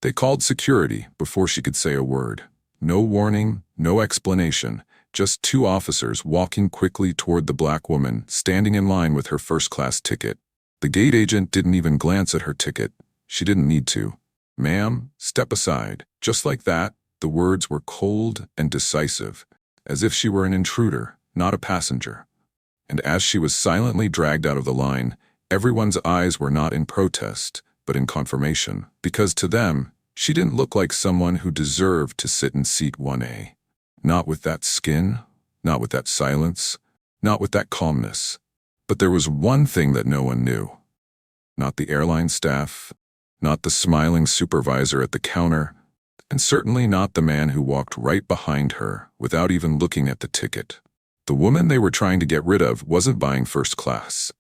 They called security before she could say a word. No warning, no explanation, just two officers walking quickly toward the black woman standing in line with her first-class ticket. The gate agent didn't even glance at her ticket. She didn't need to. "Ma'am, step aside." Just like that, the words were cold and decisive, as if she were an intruder, not a passenger. And as she was silently dragged out of the line, everyone's eyes were not in protest, but in confirmation, because to them, she didn't look like someone who deserved to sit in seat 1A. Not with that skin, not with that silence, not with that calmness. But there was one thing that no one knew. Not the airline staff, not the smiling supervisor at the counter, and certainly not the man who walked right behind her without even looking at the ticket. The woman they were trying to get rid of wasn't buying first class.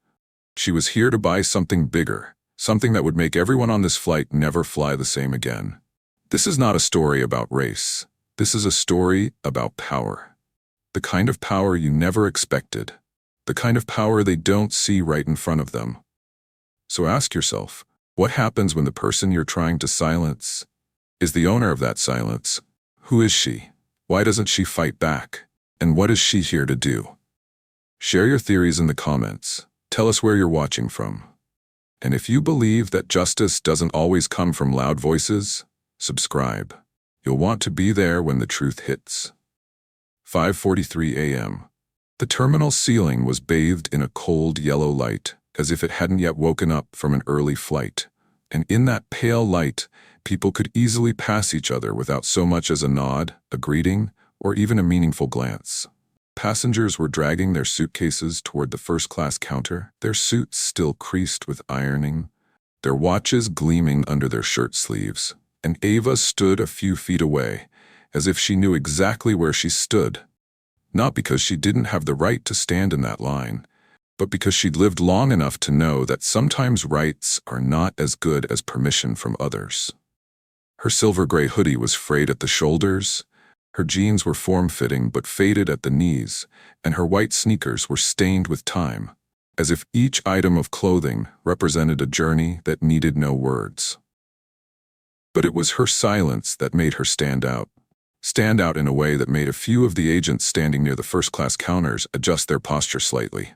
She was here to buy something bigger, something that would make everyone on this flight never fly the same again. This is not a story about race. This is a story about power. The kind of power you never expected. The kind of power they don't see right in front of them. So ask yourself, what happens when the person you're trying to silence is the owner of that silence? Who is she? Why doesn't she fight back? And what is she here to do? Share your theories in the comments. Tell us where you're watching from. And if you believe that justice doesn't always come from loud voices, subscribe. You'll want to be there when the truth hits. 5:43 a.m. The terminal ceiling was bathed in a cold yellow light, as if it hadn't yet woken up from an early flight. And in that pale light, people could easily pass each other without so much as a nod, a greeting, or even a meaningful glance. Passengers were dragging their suitcases toward the first-class counter, their suits still creased with ironing, their watches gleaming under their shirt sleeves. And Ava stood a few feet away, as if she knew exactly where she stood. Not because she didn't have the right to stand in that line, but because she'd lived long enough to know that sometimes rights are not as good as permission from others. Her silver-gray hoodie was frayed at the shoulders, her jeans were form-fitting but faded at the knees, and her white sneakers were stained with time, as if each item of clothing represented a journey that needed no words. But it was her silence that made her stand out in a way that made a few of the agents standing near the first-class counters adjust their posture slightly,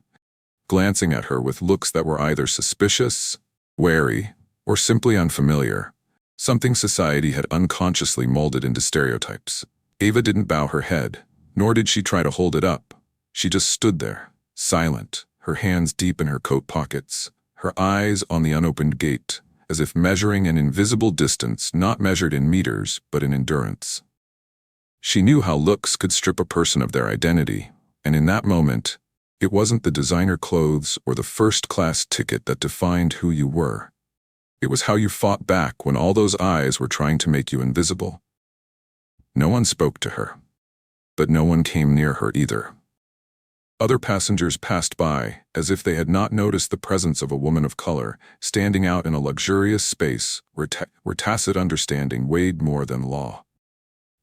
glancing at her with looks that were either suspicious, wary, or simply unfamiliar, something society had unconsciously molded into stereotypes. Ava didn't bow her head, nor did she try to hold it up. She just stood there, silent, her hands deep in her coat pockets, her eyes on the unopened gate, as if measuring an invisible distance not measured in meters but in endurance. She knew how looks could strip a person of their identity, and in that moment, it wasn't the designer clothes or the first-class ticket that defined who you were. It was how you fought back when all those eyes were trying to make you invisible. No one spoke to her, but no one came near her either. Other passengers passed by, as if they had not noticed the presence of a woman of color standing out in a luxurious space where tacit understanding weighed more than law.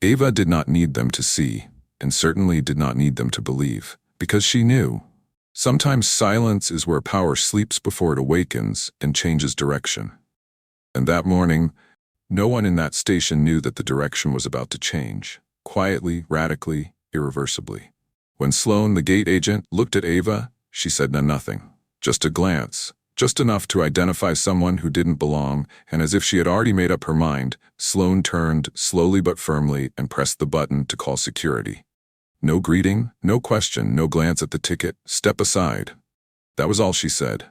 Ava did not need them to see, and certainly did not need them to believe, because she knew. Sometimes silence is where power sleeps before it awakens and changes direction. And that morning, no one in that station knew that the direction was about to change, quietly, radically, irreversibly. When Sloan, the gate agent, looked at Ava, she said nothing. Just a glance, just enough to identify someone who didn't belong, and as if she had already made up her mind, Sloan turned, slowly but firmly, and pressed the button to call security. No greeting, no question, no glance at the ticket, step aside. That was all she said.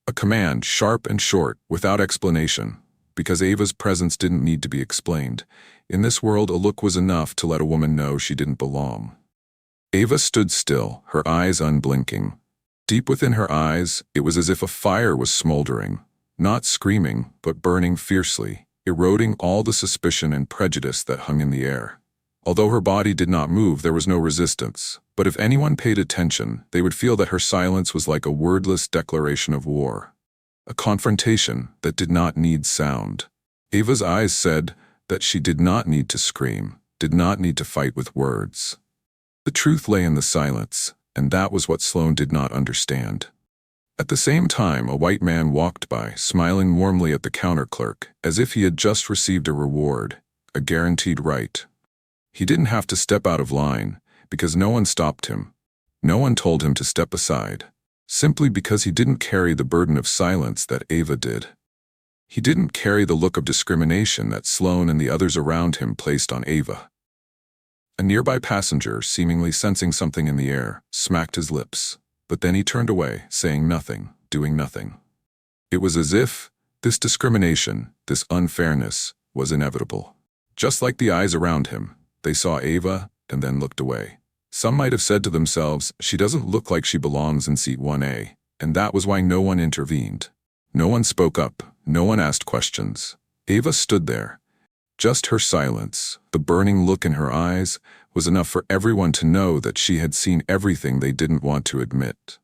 A command, sharp and short, without explanation. Because Ava's presence didn't need to be explained. In this world, a look was enough to let a woman know she didn't belong. Ava stood still, her eyes unblinking. Deep within her eyes, it was as if a fire was smoldering, not screaming, but burning fiercely, eroding all the suspicion and prejudice that hung in the air. Although her body did not move, there was no resistance. But if anyone paid attention, they would feel that her silence was like a wordless declaration of war. A confrontation that did not need sound. Ava's eyes said that she did not need to scream, did not need to fight with words. The truth lay in the silence, and that was what Sloan did not understand. At the same time, a white man walked by, smiling warmly at the counter clerk, as if he had just received a reward, a guaranteed right. He didn't have to step out of line, because no one stopped him. No one told him to step aside, simply because he didn't carry the burden of silence that Ava did. He didn't carry the look of discrimination that Sloane and the others around him placed on Ava. A nearby passenger, seemingly sensing something in the air, smacked his lips, but then he turned away, saying nothing, doing nothing. It was as if this discrimination, this unfairness, was inevitable. Just like the eyes around him, they saw Ava and then looked away. Some might have said to themselves, she doesn't look like she belongs in seat 1A, and that was why no one intervened. No one spoke up, no one asked questions. Ava stood there. Just her silence, the burning look in her eyes, was enough for everyone to know that she had seen everything they didn't want to admit.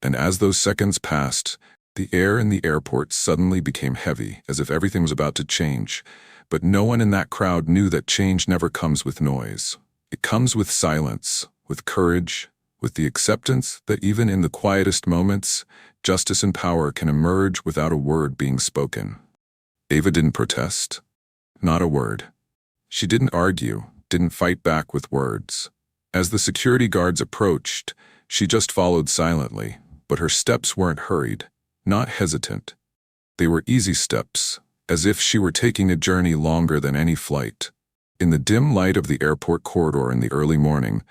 And as those seconds passed, the air in the airport suddenly became heavy, as if everything was about to change. But no one in that crowd knew that change never comes with noise. It comes with silence, with courage, with the acceptance that even in the quietest moments, justice and power can emerge without a word being spoken. Ava didn't protest. Not a word. She didn't argue, didn't fight back with words. As the security guards approached, she just followed silently, but her steps weren't hurried, not hesitant. They were easy steps, as if she were taking a journey longer than any flight. In the dim light of the airport corridor in the early morning,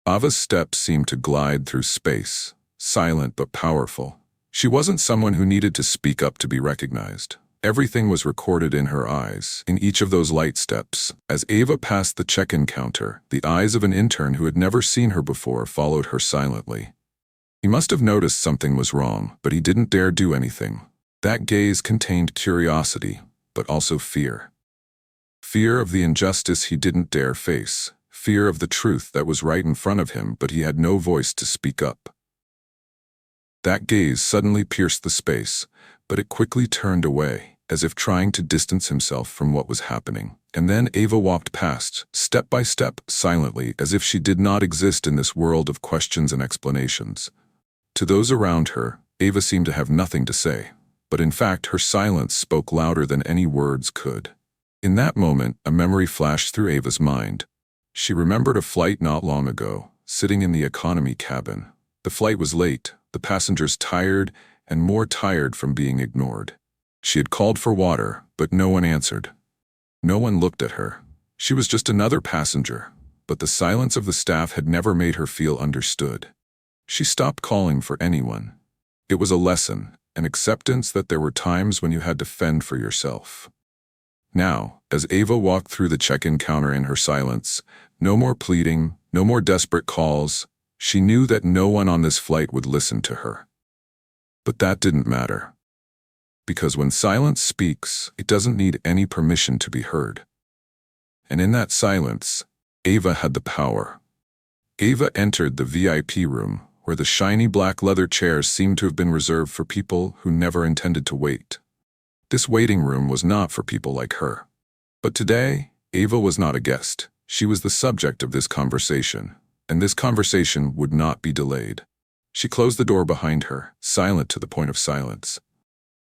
Ava's steps seemed to glide through space, silent but powerful. She wasn't someone who needed to speak up to be recognized. Everything was recorded in her eyes, in each of those light steps. As Ava passed the check-in counter, the eyes of an intern who had never seen her before followed her silently. He must have noticed something was wrong, but he didn't dare do anything. That gaze contained curiosity, but also fear. Fear of the injustice he didn't dare face. Fear of the truth that was right in front of him, but he had no voice to speak up. That gaze suddenly pierced the space, but it quickly turned away, as if trying to distance himself from what was happening. And then Ava walked past, step by step, silently, as if she did not exist in this world of questions and explanations. To those around her, Ava seemed to have nothing to say, but in fact her silence spoke louder than any words could. In that moment, a memory flashed through Ava's mind. She remembered a flight not long ago, sitting in the economy cabin. The flight was late, the passengers tired and more tired from being ignored. She had called for water, but no one answered. No one looked at her. She was just another passenger, but the silence of the staff had never made her feel understood. She stopped calling for anyone. It was a lesson, an acceptance that there were times when you had to fend for yourself. Now, as Ava walked through the check-in counter in her silence, no more pleading, no more desperate calls, she knew that no one on this flight would listen to her. But that didn't matter. Because when silence speaks, it doesn't need any permission to be heard. And in that silence, Ava had the power. Ava entered the VIP room, where the shiny black leather chairs seemed to have been reserved for people who never intended to wait. This waiting room was not for people like her. But today, Ava was not a guest. She was the subject of this conversation, and this conversation would not be delayed. She closed the door behind her, silent to the point of silence.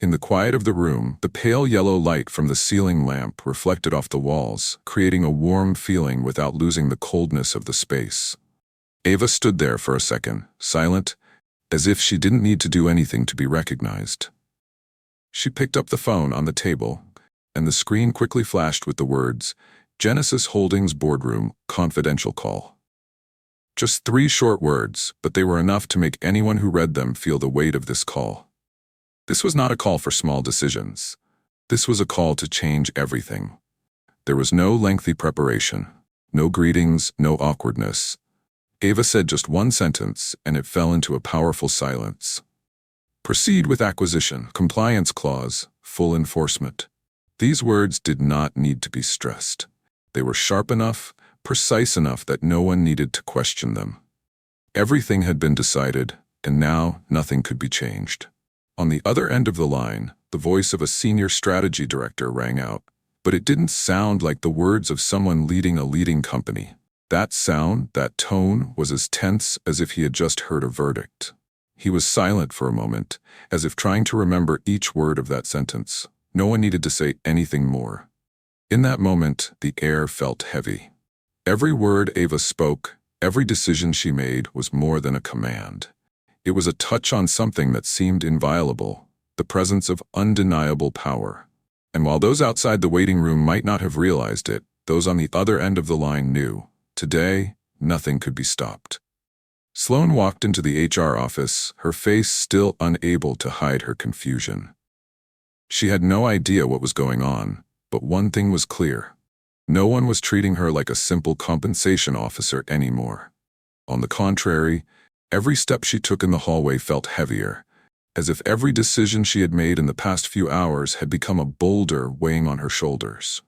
In the quiet of the room, the pale yellow light from the ceiling lamp reflected off the walls, creating a warm feeling without losing the coldness of the space. Ava stood there for a second, silent, as if she didn't need to do anything to be recognized. She picked up the phone on the table, and the screen quickly flashed with the words, "Genesis Holdings Boardroom, Confidential Call." Just 3 short words, but they were enough to make anyone who read them feel the weight of this call. This was not a call for small decisions. This was a call to change everything. There was no lengthy preparation, no greetings, no awkwardness. Ava said just one sentence, and it fell into a powerful silence. Proceed with acquisition, compliance clause, full enforcement. These words did not need to be stressed. They were sharp enough, precise enough that no one needed to question them. Everything had been decided, and now nothing could be changed. On the other end of the line, the voice of a senior strategy director rang out, but it didn't sound like the words of someone leading a leading company. That sound, that tone, was as tense as if he had just heard a verdict. He was silent for a moment, as if trying to remember each word of that sentence. No one needed to say anything more. In that moment, the air felt heavy. Every word Ava spoke, every decision she made was more than a command. It was a touch on something that seemed inviolable, the presence of undeniable power. And while those outside the waiting room might not have realized it, those on the other end of the line knew. Today, nothing could be stopped. Sloane walked into the HR office, her face still unable to hide her confusion. She had no idea what was going on, but one thing was clear. No one was treating her like a simple compensation officer anymore. On the contrary, every step she took in the hallway felt heavier, as if every decision she had made in the past few hours had become a boulder weighing on her shoulders.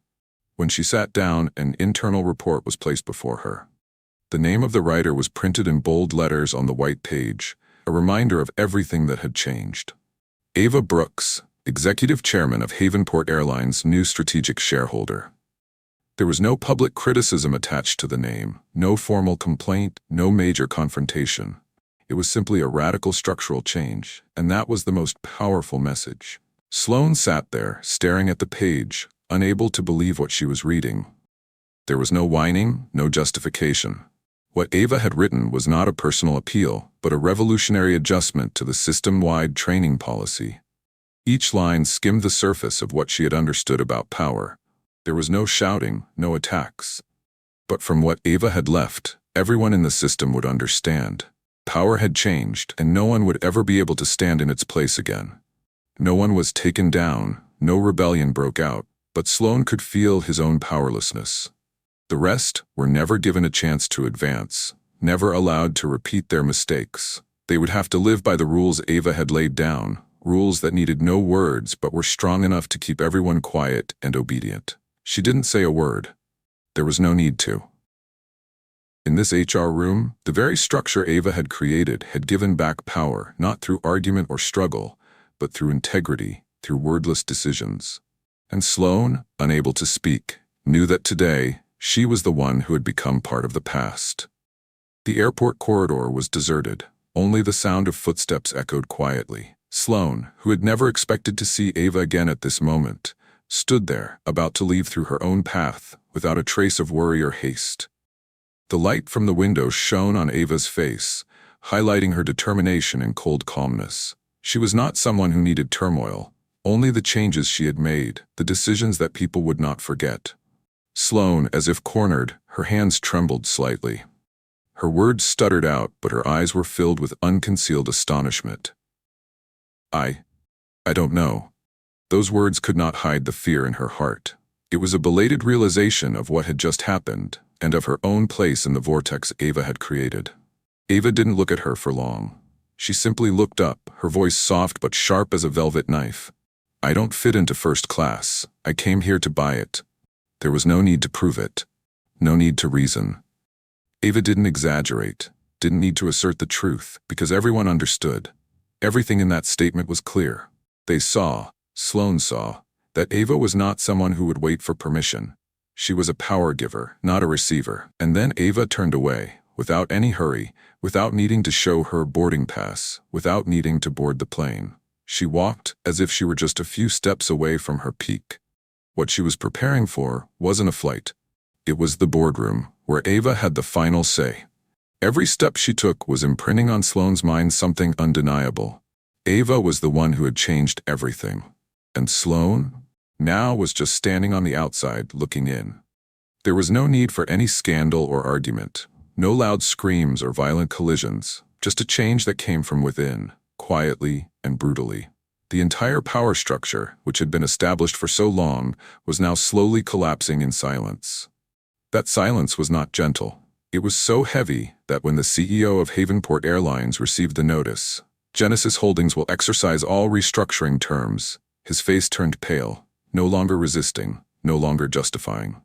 When she sat down, an internal report was placed before her. The name of the writer was printed in bold letters on the white page, a reminder of everything that had changed. Ava Brooks, Executive Chairman of Havenport Airlines' new strategic shareholder. There was no public criticism attached to the name, no formal complaint, no major confrontation. It was simply a radical structural change, and that was the most powerful message. Sloane sat there, staring at the page, unable to believe what she was reading. There was no whining, no justification. What Ava had written was not a personal appeal, but a revolutionary adjustment to the system-wide training policy. Each line skimmed the surface of what she had understood about power. There was no shouting, no attacks. But from what Ava had left, everyone in the system would understand. Power had changed, and no one would ever be able to stand in its place again. No one was taken down, no rebellion broke out, but Sloane could feel his own powerlessness. The rest were never given a chance to advance, never allowed to repeat their mistakes. They would have to live by the rules Ava had laid down, rules that needed no words but were strong enough to keep everyone quiet and obedient. She didn't say a word. There was no need to. In this HR room, the very structure Ava had created had given back power, not through argument or struggle, but through integrity, through wordless decisions. And Sloane, unable to speak, knew that today, she was the one who had become part of the past. The airport corridor was deserted. Only the sound of footsteps echoed quietly. Sloane, who had never expected to see Ava again at this moment, stood there, about to leave through her own path, without a trace of worry or haste. The light from the window shone on Ava's face, highlighting her determination and cold calmness. She was not someone who needed turmoil, only the changes she had made, the decisions that people would not forget. Sloane, as if cornered, her hands trembled slightly. Her words stuttered out, but her eyes were filled with unconcealed astonishment. I don't know. Those words could not hide the fear in her heart. It was a belated realization of what had just happened, and of her own place in the vortex Ava had created. Ava didn't look at her for long. She simply looked up, her voice soft but sharp as a velvet knife. I don't fit into first class. I came here to buy it. There was no need to prove it. No need to reason. Ava didn't exaggerate, didn't need to assert the truth, because everyone understood. Everything in that statement was clear. They saw, Sloane saw, that Ava was not someone who would wait for permission. She was a power giver, not a receiver. And then Ava turned away, without any hurry, without needing to show her boarding pass, without needing to board the plane. She walked as if she were just a few steps away from her peak. What she was preparing for wasn't a flight. It was the boardroom, where Ava had the final say. Every step she took was imprinting on Sloane's mind something undeniable. Ava was the one who had changed everything. And Sloane, now, was just standing on the outside, looking in. There was no need for any scandal or argument, no loud screams or violent collisions, just a change that came from within, quietly and brutally. The entire power structure, which had been established for so long, was now slowly collapsing in silence. That silence was not gentle. It was so heavy that when the CEO of Havenport Airlines received the notice, Genesis Holdings will exercise all restructuring terms, his face turned pale, no longer resisting, no longer justifying.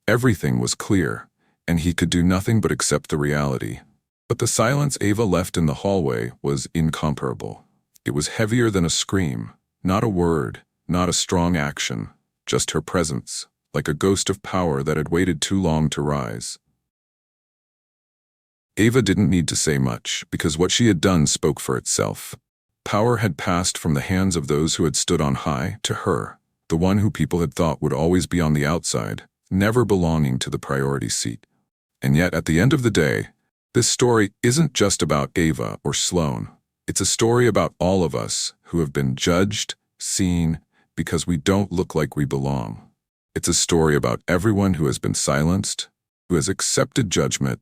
Everything was clear, and he could do nothing but accept the reality. But the silence Ava left in the hallway was incomparable. It was heavier than a scream, not a word, not a strong action, just her presence, like a ghost of power that had waited too long to rise. Ava didn't need to say much, because what she had done spoke for itself. Power had passed from the hands of those who had stood on high to her, the one who people had thought would always be on the outside, never belonging to the priority seat. And yet, at the end of the day, this story isn't just about Ava or Sloane. It's a story about all of us who have been judged, seen, because we don't look like we belong. It's a story about everyone who has been silenced, who has accepted judgment,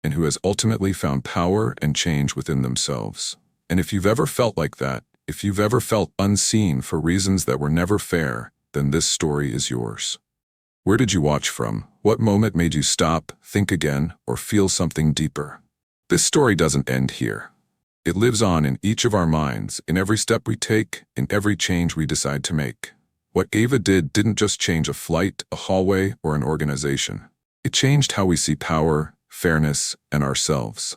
and who has ultimately found power and change within themselves. And if you've ever felt like that, if you've ever felt unseen for reasons that were never fair, then this story is yours. Where did you watch from? What moment made you stop, think again, or feel something deeper? This story doesn't end here. It lives on in each of our minds, in every step we take, in every change we decide to make. What Ava did didn't just change a flight, a hallway, or an organization. It changed how we see power, fairness, and ourselves.